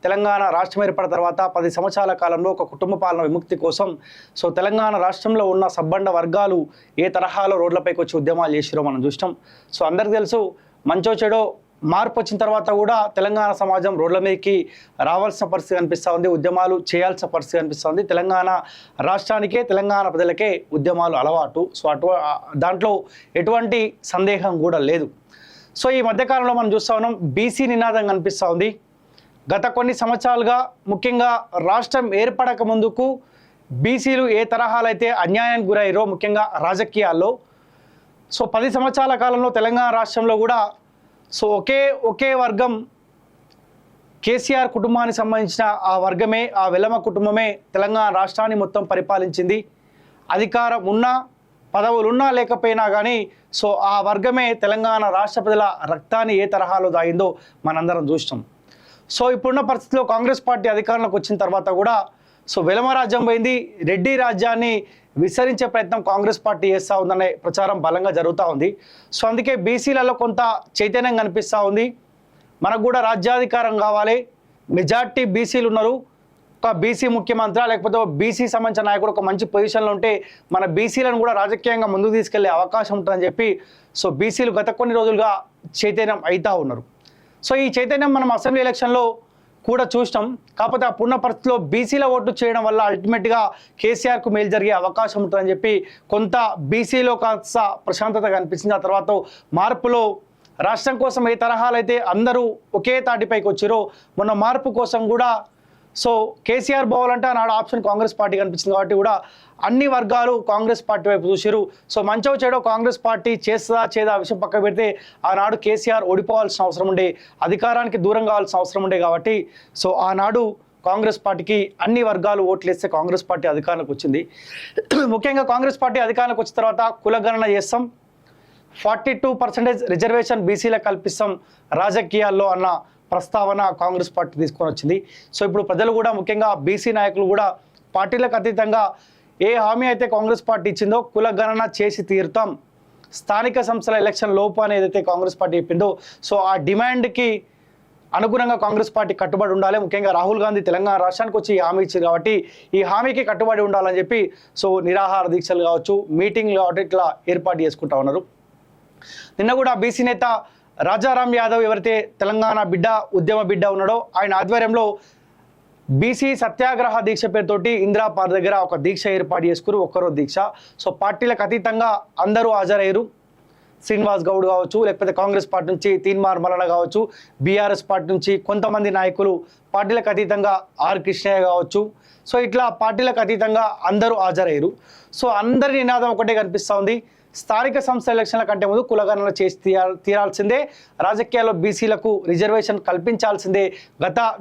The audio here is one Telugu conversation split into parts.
తెలంగాణ రాష్ట్రం ఏర్పడిన తర్వాత 10 సంవత్సరాల కాలంలో ఒక కుటుంబ పాలన విముక్తి కోసం తెలంగాణ రాష్ట్రంలో ఉన్న సబ్బండ వర్గాలు ఏ తరహాలో రోడ్లపైకి వచ్చి ఉద్యమాలు చేసిరో మనం చూస్తాం. అందరికీ తెలుసు, మంచో చెడో మార్పు వచ్చిన తర్వాత కూడా తెలంగాణ సమాజం రోడ్ల మీదకి రావాల్సిన పరిస్థితి కనిపిస్తూ ఉంది, ఉద్యమాలు చేయాల్సిన పరిస్థితి కనిపిస్తూ ఉంది. తెలంగాణ రాష్ట్రానికే, తెలంగాణ ప్రజలకే ఉద్యమాలు అలవాటు. దాంట్లో ఎటువంటి సందేహం కూడా లేదు. ఈ మధ్యకాలంలో మనం చూస్తూ ఉన్నాం, బీసీ నినాదం కనిపిస్తూ ఉంది. గత కొన్ని సంవత్సరాలుగా, ముఖ్యంగా రాష్ట్రం ఏర్పడక ముందుకు బీసీలు ఏ తరహాలో అయితే అన్యాయానికి గురయ్యారో, ముఖ్యంగా రాజకీయాల్లో 10 సంవత్సరాల కాలంలో తెలంగాణ రాష్ట్రంలో కూడా ఒకే వర్గం, కేసీఆర్ కుటుంబానికి సంబంధించిన ఆ వర్గమే, ఆ వెలమ కుటుంబమే తెలంగాణ రాష్ట్రాన్ని మొత్తం పరిపాలించింది. అధికారం ఉన్నా, పదవులున్నా లేకపోయినా కానీ ఆ వర్గమే తెలంగాణ రాష్ట్ర ప్రజల రక్తాన్ని ఏ తరహాలో దాగిందో మనందరం చూస్తాం. ఇప్పుడున్న పరిస్థితిలో కాంగ్రెస్ పార్టీ అధికారంలోకి వచ్చిన తర్వాత కూడా వెలమ రాజ్యం పోయింది, రెడ్డి రాజ్యాన్ని విస్తరించే ప్రయత్నం కాంగ్రెస్ పార్టీ చేస్తూ ఉందనే ప్రచారం బలంగా జరుగుతూ ఉంది. అందుకే బీసీలలో కొంత చైతన్యం కనిపిస్తూ ఉంది. మనకు కూడా రాజ్యాధికారం కావాలి, మెజార్టీ బీసీలు ఉన్నారు, ఒక బీసీ ముఖ్యమంత్రి లేకపోతే బీసీ సంబంధించిన నాయకుడు ఒక మంచి పొజిషన్లో ఉంటే మన బీసీలను కూడా రాజకీయంగా ముందుకు తీసుకెళ్లే అవకాశం ఉంటుందని చెప్పి బీసీలు గత కొన్ని రోజులుగా చైతన్యం అవుతూ ఉన్నారు. ఈ చైతన్యం మనం అసెంబ్లీ ఎలక్షన్లో కూడా చూస్తాం. కాకపోతే ఆ పున్న పరిస్థితిలో బీసీల ఓట్లు చేయడం వల్ల అల్టిమేట్గా కేసీఆర్కు మేలు జరిగే అవకాశం ఉంటుందని చెప్పి కొంత బీసీలో కాస్త ప్రశాంతత కనిపించింది. ఆ తర్వాత మార్పులో రాష్ట్రం కోసం ఏ తరహాలు అయితే అందరూ ఒకే తాటిపైకి వచ్చారో, మొన్న మార్పు కోసం కూడా కేసీఆర్ పోవాలంటే ఆనాడు ఆప్షన్ కాంగ్రెస్ పార్టీ కనిపించింది కాబట్టి కూడా అన్ని వర్గాలు కాంగ్రెస్ పార్టీ వైపు చూసారు. మంచో చెడో కాంగ్రెస్ పార్టీ చేస్తుందా చేదా విషయం పక్క పెడితే ఆనాడు కేసీఆర్ ఓడిపోవాల్సిన అవసరం ఉండే, అధికారానికి దూరం కావాల్సిన అవసరం ఉండే కాబట్టి ఆనాడు కాంగ్రెస్ పార్టీకి అన్ని వర్గాలు ఓట్లు వేస్తే కాంగ్రెస్ పార్టీ అధికారంలోకి వచ్చింది. ముఖ్యంగా కాంగ్రెస్ పార్టీ అధికారంలోకి వచ్చిన తర్వాత కులగణన చేస్తాం, 42% రిజర్వేషన్ బీసీలకు కల్పిస్తాం రాజకీయాల్లో అన్న ప్రస్తావన కాంగ్రెస్ పార్టీ తీసుకొని వచ్చింది. ఇప్పుడు ప్రజలు కూడా, ముఖ్యంగా బీసీ నాయకులు కూడా పార్టీలకు అతీతంగా ఏ హామీ అయితే కాంగ్రెస్ పార్టీ ఇచ్చిందో కులగణన చేసి తీరుతాం, స్థానిక సంస్థల ఎలక్షన్ లోపు అని ఏదైతే కాంగ్రెస్ పార్టీ చెప్పిందో ఆ డిమాండ్కి అనుగుణంగా కాంగ్రెస్ పార్టీ కట్టుబడి ఉండాలి. ముఖ్యంగా రాహుల్ గాంధీ తెలంగాణ రాష్ట్రానికి వచ్చి ఈ హామీ ఇచ్చారు కాబట్టి ఈ హామీకి కట్టుబడి ఉండాలని చెప్పి నిరాహార దీక్షలు కావచ్చు, మీటింగ్లు కావచ్చు, ఇట్లా ఏర్పాటు చేసుకుంటా ఉన్నారు. నిన్న కూడా బీసీ నేత రాజారాం యాదవ్ ఎవరైతే తెలంగాణ బిడ్డ, ఉద్యమ బిడ్డ ఉన్నాడో ఆయన ఆధ్వర్యంలో బీసీ సత్యాగ్రహ దీక్ష పేరుతోటి ఇందిరా పార్క్ దగ్గర ఒక దీక్ష ఏర్పాటు చేసుకుని ఒక్కరోజు దీక్ష. పార్టీలకు అతీతంగా అందరూ హాజరయ్యారు. శ్రీనివాస్ గౌడ్ కావచ్చు, లేకపోతే కాంగ్రెస్ పార్టీ నుంచి తీన్మార్ మల్లన్న కావచ్చు, బీఆర్ఎస్ పార్టీ నుంచి కొంతమంది నాయకులు, పార్టీలకు అతీతంగా ఆర్ కృష్ణయ్య కావచ్చు, ఇట్లా పార్టీలకు అతీతంగా అందరూ హాజరయ్యారు. అందరి నినాదం ఒకటే కనిపిస్తూ ఉంది, స్థానిక సంస్థ ఎలక్షన్ల కంటే ముందు కులగణన చేసి తీరాల్సిందే, రాజకీయాల్లో బీసీలకు రిజర్వేషన్ కల్పించాల్సిందే.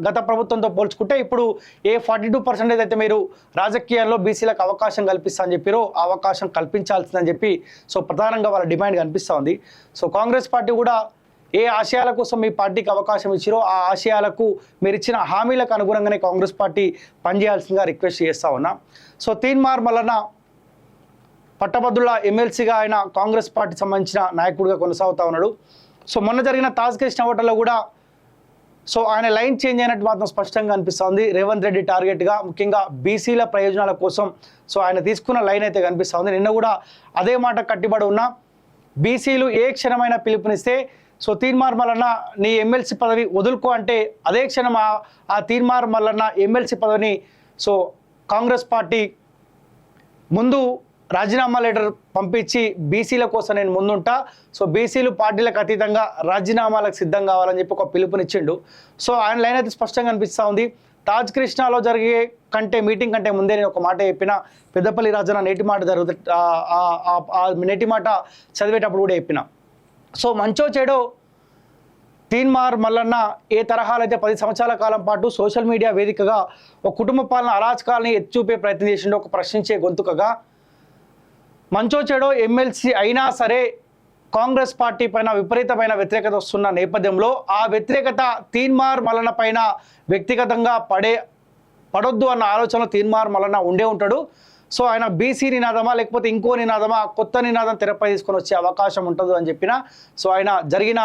గత ప్రభుత్వంతో పోల్చుకుంటే ఇప్పుడు ఏ 42% అయితే మీరు రాజకీయాల్లో బీసీలకు అవకాశం కల్పిస్తా అని చెప్పారో ఆ అవకాశం కల్పించాల్సిందని చెప్పి ప్రధానంగా వాళ్ళ డిమాండ్ కనిపిస్తూ ఉంది. కాంగ్రెస్ పార్టీ కూడా ఏ ఆశయాల కోసం మీ పార్టీకి అవకాశం ఇచ్చారో ఆ ఆశయాలకు మీరు ఇచ్చిన హామీలకు అనుగుణంగానే కాంగ్రెస్ పార్టీ పనిచేయాల్సిందిగా రిక్వెస్ట్ చేస్తూ ఉన్నా. తీన్మార్ మల్లన్న పట్టభద్రుల ఎమ్మెల్సీగా ఆయన కాంగ్రెస్ పార్టీ సంబంధించిన నాయకుడిగా కొనసాగుతూ ఉన్నాడు. మొన్న జరిగిన తాజ్ కృష్ణ హోటల్లో కూడా ఆయన లైన్ చేంజ్ అయినట్టు మాత్రం స్పష్టంగా అనిపిస్తుంది. రేవంత్ రెడ్డి టార్గెట్గా, ముఖ్యంగా బీసీల ప్రయోజనాల కోసం ఆయన తీసుకున్న లైన్ అయితే కనిపిస్తుంది. నిన్న కూడా అదే మాట కట్టుబడి ఉన్న బీసీలు ఏ క్షణమైనా పిలుపునిస్తే తీన్మార్ మల్లన్న నీ ఎమ్మెల్సీ పదవి వదులుకో అంటే అదే క్షణం ఆ తీన్మార్ మల్లన్న ఎమ్మెల్సీ పదవిని కాంగ్రెస్ పార్టీ ముందు రాజీనామా లెటర్ పంపించి బీసీల కోసం నేను ముందుంటా, బీసీలు పార్టీలకు అతీతంగా రాజీనామాలకు సిద్ధం కావాలని చెప్పి ఒక పిలుపునిచ్చిండు. ఆయన లైన్ అయితే స్పష్టంగా అనిపిస్తూ ఉంది. తాజ్ కృష్ణలో జరిగే మీటింగ్ కంటే ముందే నేను ఒక మాట చెప్పిన, పెద్దపల్లి రాజన్న నేటి మాట నేటి మాట చదివేటప్పుడు కూడా చెప్పిన. మంచో చెడో తీన్మార్ మల్లన్న ఏ తరహాలు అయితే 10 సంవత్సరాల కాలం పాటు సోషల్ మీడియా వేదికగా ఒక కుటుంబ పాలన అరాచకాలని ఎత్తిచూపే ప్రయత్నం చేసిండో, ఒక ప్రశ్నించే గొంతుకగా, మంచో చెడో ఎమ్మెల్సీ అయినా సరే కాంగ్రెస్ పార్టీ పైన విపరీతమైన వ్యతిరేకత వస్తున్న నేపథ్యంలో ఆ వ్యతిరేకత తీన్మార్ మల్లన్న పైన వ్యక్తిగతంగా పడొద్దు అన్న ఆలోచనలో తీన్మార్ మల్లన్న ఉండే ఉంటాడు. ఆయన బీసీ నినాదమా లేకపోతే ఇంకో నినాదమా, కొత్త నినాదం తెరపై తీసుకొని వచ్చే అవకాశం ఉంటుంది అని చెప్పిన ఆయన జరిగిన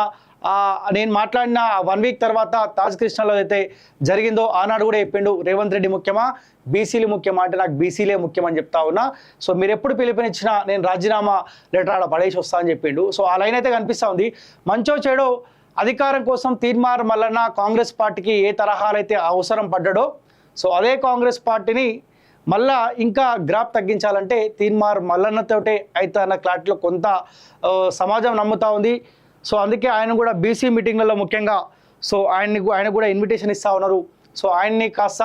నేను మాట్లాడిన 1 వీక్ తర్వాత తాజ్ కృష్ణలో అయితే జరిగిందో ఆనాడు కూడా చెప్పిండు రేవంత్ రెడ్డి ముఖ్యమా బీసీలు ముఖ్యమా అంటే నాకు బీసీలే ముఖ్యమని చెప్తా ఉన్నా. సో మీరు ఎప్పుడు పిలుపునిచ్చినా నేను రాజీనామా లెటర్ ఆడ పడేసి వస్తా అని చెప్పిండు. సో ఆ లైన్ అయితే కనిపిస్తూ ఉంది. మంచో చెడో అధికారం కోసం తీర్మార్ మల్లన్న కాంగ్రెస్ పార్టీకి ఏ తరహాలైతే అవసరం పడ్డాడో సో అదే కాంగ్రెస్ పార్టీని మళ్ళా ఇంకా గ్రాఫ్ తగ్గించాలంటే తీర్మార్ మల్లన్నతోటే అయితే అన్న క్లారిటీలో కొంత సమాజం నమ్ముతా ఉంది. సో అందుకే ఆయన కూడా బీసీ మీటింగ్లలో ముఖ్యంగా సో ఆయన కూడా ఇన్విటేషన్ ఇస్తూ ఉన్నారు. సో ఆయన్ని కాస్త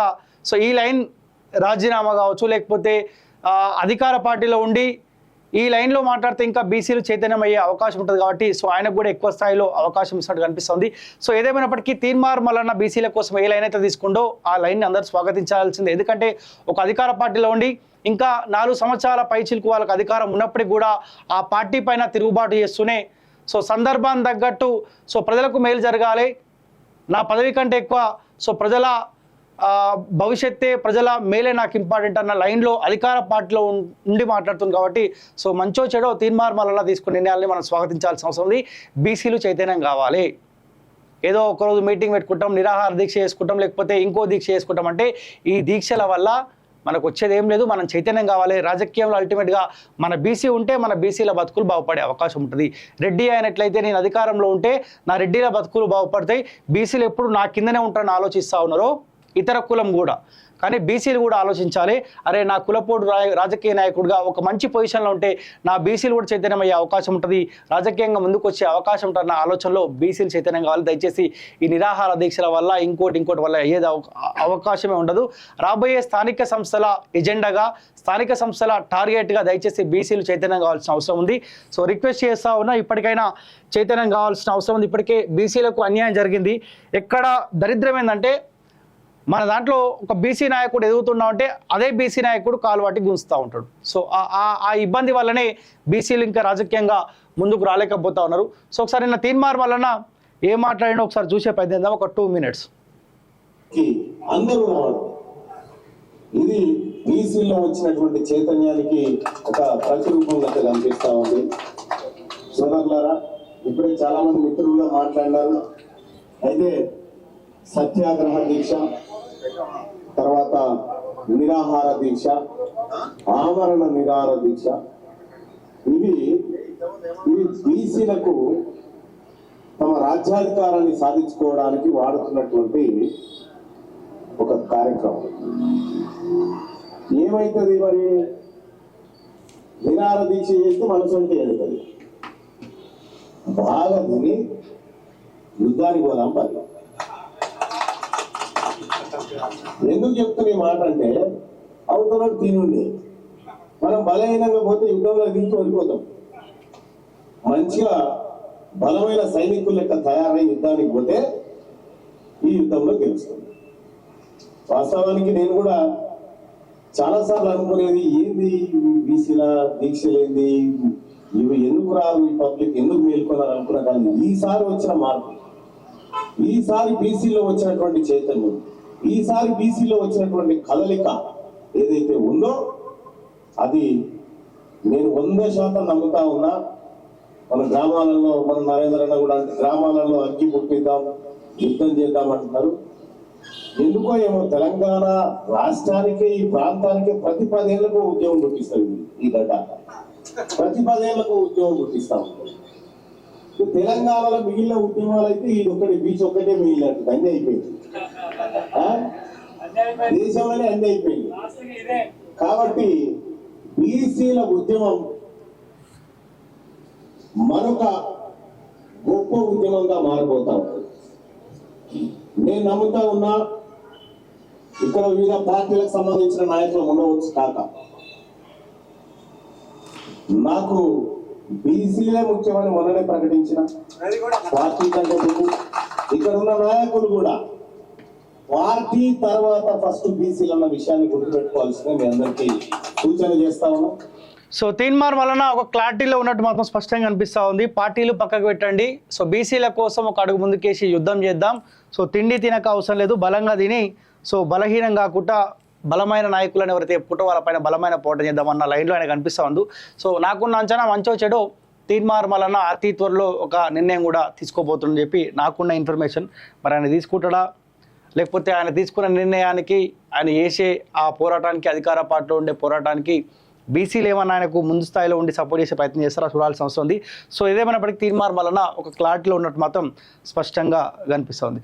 సో ఈ లైన్ రాజీనామా కావచ్చు లేకపోతే అధికార పార్టీలో ఉండి ఈ లైన్లో మాట్లాడితే ఇంకా బీసీలు చైతన్యం అయ్యే అవకాశం ఉంటుంది కాబట్టి సో ఆయనకు కూడా ఎక్కువ స్థాయిలో అవకాశం ఇచ్చినట్టు కనిపిస్తుంది. సో ఏదేమైనప్పటికీ తీర్మార్ మల్లన్న బీసీల కోసం ఏ లైన్ అయితే తీసుకుంటో ఆ లైన్ని అందరూ స్వాగతించాల్సిందే. ఎందుకంటే ఒక అధికార పార్టీలో ఉండి ఇంకా 4 సంవత్సరాల పైచిలకు వాళ్ళకి అధికారం ఉన్నప్పటికీ కూడా ఆ పార్టీ పైన తిరుగుబాటు చేస్తూనే సో సందర్భాన్ని తగ్గట్టు సో ప్రజలకు మేలు జరగాలి, నా పదవి కంటే ఎక్కువ సో ప్రజల భవిష్యత్తే ప్రజల మేలే నాకు ఇంపార్టెంట్ అన్న లైన్లో అధికార పార్టీలో ఉండి మాట్లాడుతుంది కాబట్టి సో మంచో చెడో తీర్మార్ మల్లన్న తీసుకునే నిర్ణయాలని మనం స్వాగతించాల్సిన అవసరం ఉంది. బీసీలు చైతన్యం కావాలి. ఏదో ఒకరోజు మీటింగ్ పెట్టుకుంటాం, నిరాహార దీక్ష చేసుకుంటాం, లేకపోతే ఇంకో దీక్ష చేసుకుంటాం అంటే ఈ దీక్షల వల్ల మనకు వచ్చేది ఏం లేదు. మనం చైతన్యం కావాలి. రాజకీయంలో అల్టిమేట్గా మన బీసీ ఉంటే మన బీసీల బతుకులు బాగుపడే అవకాశం ఉంటుంది. రెడ్డి అయినట్లయితే నేను అధికారంలో ఉంటే నా రెడ్డిల బతుకులు బాగుపడతాయి, బీసీలు ఎప్పుడు నా కిందనే ఉంటారని ఆలోచిస్తూ ఉన్నారో ఇతర కులం కూడా. కానీ బీసీలు కూడా ఆలోచించాలి, అరే నా కులపోడు రాజకీయ నాయకుడిగా ఒక మంచి పొజిషన్లో ఉంటే నా బీసీలు కూడా చైతన్యం అయ్యే అవకాశం ఉంటుంది, రాజకీయంగా ముందుకు వచ్చే అవకాశం ఉంటుందన్న ఆలోచనలో బీసీలు చైతన్యం కావాలి. దయచేసి ఈ నిరాహార దీక్షల వల్ల ఇంకోటి వల్ల అయ్యేది అవకాశమే ఉండదు. రాబోయే స్థానిక సంస్థల ఎజెండాగా స్థానిక సంస్థల టార్గెట్గా దయచేసి బీసీలు చైతన్యం కావాల్సిన అవసరం ఉంది. సో రిక్వెస్ట్ చేస్తా ఉన్నా ఇప్పటికైనా చైతన్యం కావాల్సిన అవసరం ఉంది. ఇప్పటికే బీసీలకు అన్యాయం జరిగింది. ఎక్కడ దరిద్రం ఏంటంటే మన దాంట్లో ఒక బీసీ నాయకుడు ఎదుగుతున్నామంటే అదే బీసీ నాయకుడు కాలువాటి గుంజుతూ ఉంటాడు. సో ఆ ఇబ్బంది వల్లనే బీసీలు ఇంకా రాజకీయంగా ముందుకు రాలేకపోతా ఉన్నారు. సో ఒకసారి నిన్న తీర్మార్ వలన ఏం మాట్లాడినా ఒకసారి చూసే ప్రయత్నిద్దాం. ఒక 2 minutes. అందరూ రావడం ఇది బీసీలో వచ్చినటువంటి చైతన్యానికి ఒక ప్రతిరూపంగా కనిపిస్తా ఉంది. సోదరులారా, ఇప్పుడే చాలా మంది మిత్రులుగా మాట్లాడినారు. అయితే సత్యాగ్రహ దీక్ష, తర్వాత నిరాహార దీక్ష, ఆమరణ నిరాహార దీక్ష, ఇవి బీసీలకు తమ రాజ్యాధికారాన్ని సాధించుకోవడానికి వాడుతున్నటువంటి ఒక కార్యక్రమం. ఏమైతుంది మరి? నిరాహార దీక్ష చేస్తే మనసంటే వెళ్తుంది, బాగా తిని యుద్ధానికి పోదాం పని. ఎందుకు చెప్తున్న ఈ మాట అంటే అవతల తినుండి మనం బలహీనంగా పోతే యుద్ధంలో దించి వెళ్ళిపోతాం. మంచిగా బలమైన సైనికుల లెక్క తయారై యుద్ధానికి పోతే ఈ యుద్ధంలో గెలుస్తుంది. వాస్తవానికి నేను కూడా చాలాసార్లు అనుకునేది, ఏంది బీసీల దీక్షలేంది, ఇవి ఎందుకు రాదు, ఈ పబ్లిక్ ఎందుకు మేల్కొన్నారు అనుకున్నా. కానీ ఈసారి వచ్చిన మార్పు, ఈసారి బీసీలో వచ్చినటువంటి చైతన్యం, ఈసారి బీసీలో వచ్చినటువంటి కదలిక ఏదైతే ఉందో అది నేను 100% నమ్ముతా ఉన్నా. మన గ్రామాలలో, మన నరేంద్ర అన్న కూడా గ్రామాలలో అగ్గి పుట్టిద్దాం, యుద్ధం చేద్దాం అంటున్నారు. ఎందుకో ఏమో తెలంగాణ రాష్ట్రానికి, ఈ ప్రాంతానికి ప్రతి 10 ఏళ్లకు ఉద్యోగం పుట్టిస్తుంది ఈ గడ్డ. ప్రతి 10 ఏళ్లకు ఉద్యోగం పుట్టిస్తాం. తెలంగాణలో మిగిలిన ఉద్యమాలు అయితే ఇది ఒకటి, బీచ్ ఒక్కటే మిగిలినట్టు అన్నీ అయిపోయింది. దేశంలోనే అన్నీ అయిపోయింది. కాబట్టి బీసీల ఉద్యమం మరొక గొప్ప ఉద్యమంగా మారిపోతా ఉంటుంది. నేను నమ్ముతా ఉన్నా, ఇక్కడ వివిధ పార్టీలకు సంబంధించిన నాయకులు ఉండవచ్చు కాక, నాకు బీసీలే ముఖ్యమని మొన్ననే ప్రకటించిన పార్టీ కంటే ముందు ఇక్కడ ఉన్న నాయకులు కూడా పార్టీ తర్వాత ఫస్ట్ బీసీలు అన్న విషయాన్ని గుర్తుపెట్టుకోవాల్సిన మీ అందరికీ సూచన చేస్తా ఉన్నాం. సో తీర్మార్ వలన ఒక క్లారిటీలో ఉన్నట్టు మాత్రం స్పష్టంగా అనిపిస్తూ ఉంది. పార్టీలు పక్కకు పెట్టండి, సో బీసీల కోసం ఒక అడుగు ముందుకేసి యుద్ధం చేద్దాం. సో తిండి తినక అవసరం లేదు, బలంగా తిని సో బలహీనం కాకుండా బలమైన నాయకులను ఎవరైతే చెప్పుకుంటూ వాళ్ళపైన బలమైన పోరాటం చేద్దామన్న లైన్లో ఆయన కనిపిస్తూ ఉంది. సో నాకున్న అంచనా మంచో చెడో తీన్మార్ మల్లన్న అతి త్వరలో ఒక నిర్ణయం కూడా తీసుకోబోతుందని చెప్పి నాకున్న ఇన్ఫర్మేషన్. మరి ఆయన తీసుకుంటాడా, లేకపోతే ఆయన తీసుకున్న నిర్ణయానికి, ఆయన చేసే ఆ పోరాటానికి, అధికార పార్టీలో ఉండే పోరాటానికి బీసీలు ఏమన్నా ఆయనకు ముందు స్థాయిలో ఉండి సపోర్ట్ చేసే ప్రయత్నం చేస్తారా చూడాల్సిన అవసరం ఉంది. సో ఏదేమైనప్పటికీ తీన్మార్ మల్లన్న ఒక క్లారిటీలో ఉన్నట్టు మాత్రం స్పష్టంగా కనిపిస్తుంది.